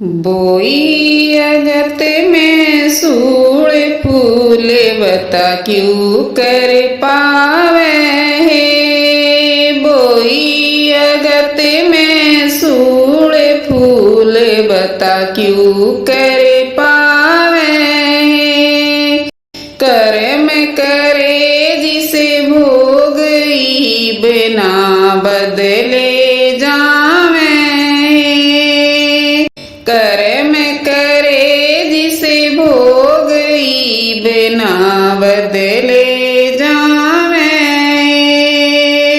बोई अगत में सूड़ फूल बता क्यों कर पावे है। बोई अगत में सूड़ फूल बता क्यों कर पावे है। कर्म करे जिसे भोग बिना बदले जावे। कर्म करे जिसे भोग बिना बदले जावे।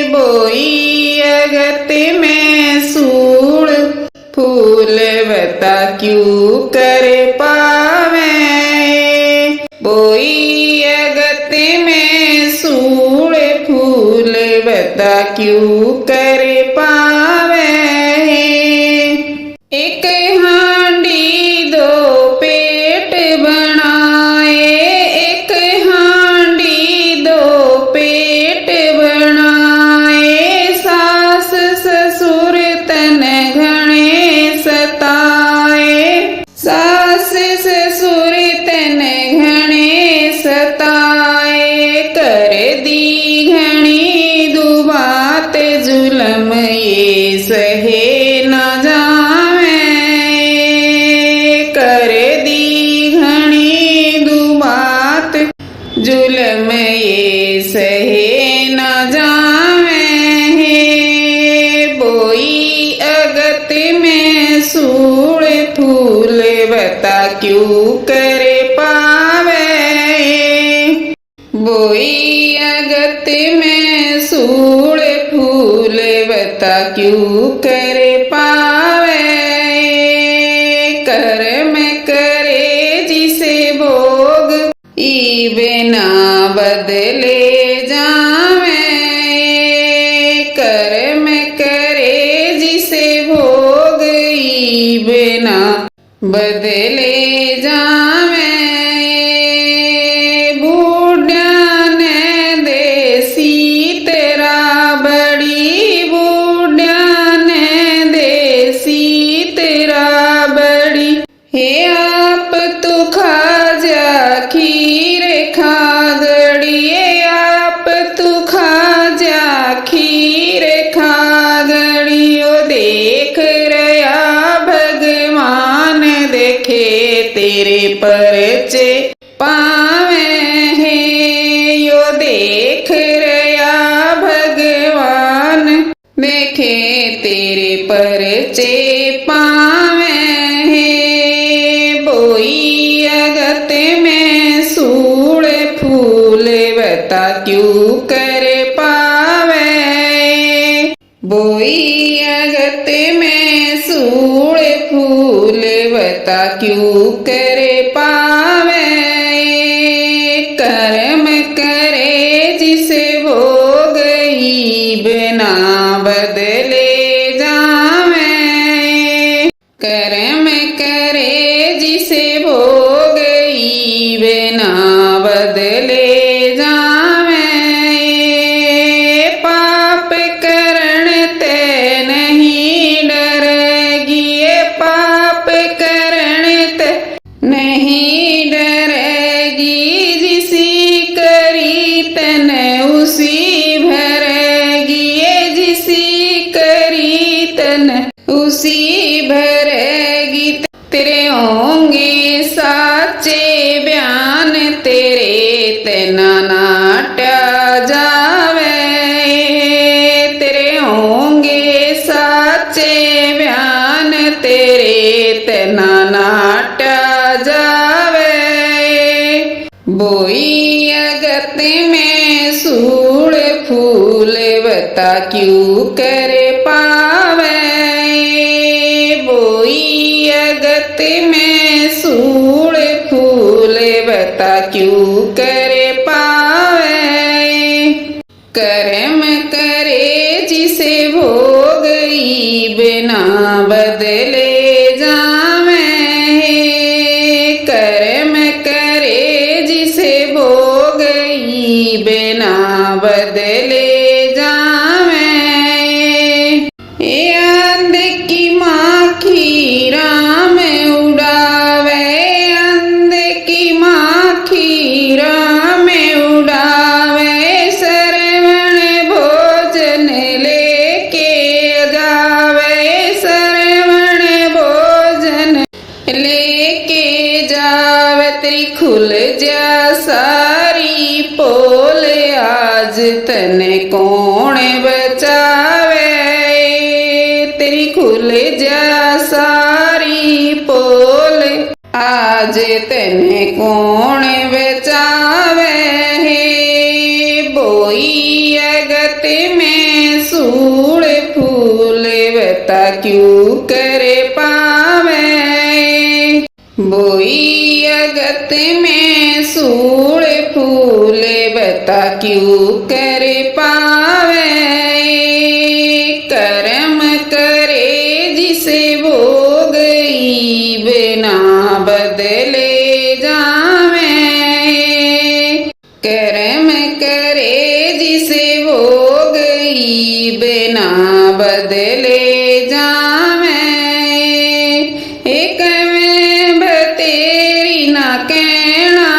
बोई अगत में सूड़ फूल बता क्यों कर पावे। बोई अगत में सूड़ फूल बता क्यों कर पावे। एक हांडी दो पेट बनाए। एक हांडी दो पेट बनाए। सास ससुर तन घने सताए। सास ससुर तन घने सताए। कर दी घनी दुबात जुलम ये सहे न जावे। कर दी घनी दुबात जुलम ये सहे न जावे। बोई अगत में सूड़ फूल बता क्यों कर पावे। बोई अगत में सूड़ फूल बता क्यों कर पावे। कर्म करे जिसे भोग बिना बदले जावे। कर्म करे जिसे भोग बिना बदले जावे। बूढ़ा ने देसी तेरा बड़ी। बूढ़ा ने देसी तेरा बड़ी। हे आप तू खा जा खीर खागड़ी। आप तू खा जा खीर खागड़ी। ओ देख रया भगवान देखे तेरे परचे पावे है। यो देख रया भगवान देखे तेरे परचे पावे है। बोई अगत में सूड़ फूल बता क्यों कर पावे। बोई अगत में सूड़ फूल बता क्यों कर पावे। कर्म करे जिसे भोग बिना बदले जावे। कर्म करे जिसे भोग बिना बदले जावे। पाप करण ते नहीं डरेगी। पाप करण ते नहीं डरेगी। जिसी करी तन उसी भरेगी। जिसी करी तन उसी भरेगी। तेरे होंगे साचे बयान तेरे तना नाटा जावे। तेरे होंगे साचे बयान तेरे तना नाटा जावे। बोई अगत में सूड़ फूल बता क्यों कर पावे। बोई अगत में सूड़ फूल बता क्यों कर पावे। कर्म करे जिसे भोग बिना बदले जावे। कर्म करे जिसे भोग बिना बदले जावे। याद की माखी राम तेरी खुल जा सारी पोल, आज तने कौन बचावे। तेरी खुल जा सारी पोल, आज तने कौन बचावे। बोई अगत में सूल फूल, बता क्यों करे पावे। बोई अगत में सूल फूल, बता क्यों करे पावे। कर्म करे जिसे भोगई, बिना बदले जावे। कर्म करे जिसे भोगई, बिना बदले जावे। एक में बतेरी ना कहना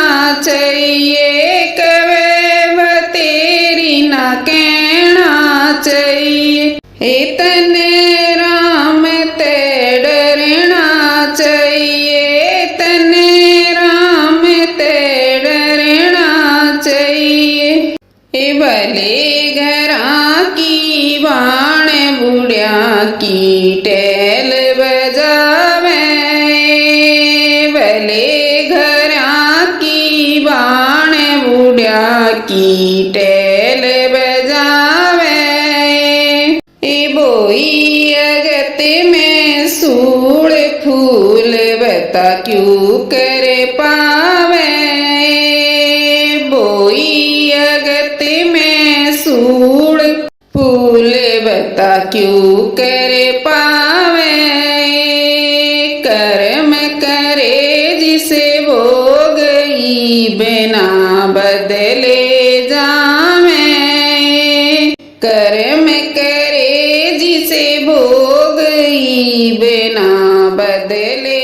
चाहिए, कवे बतेरी ना कहना चाहिए। तने राम ते डरना चाहिए, तने राम ते डरना चाहिए। भले घरा की बाण बुढ़िया की टेल बजावे। भले घरा की बाण बुढ़िया की टेल बजावे। बोई अगत में सूल फूल, बता क्यों करे पावे। बोई अगत में सूल फूल, बता क्यों करे पावे। कर्म करे जिसे भोगई, बिना बदले जावे। कर्म करे जिसे भोगई, बिना बदले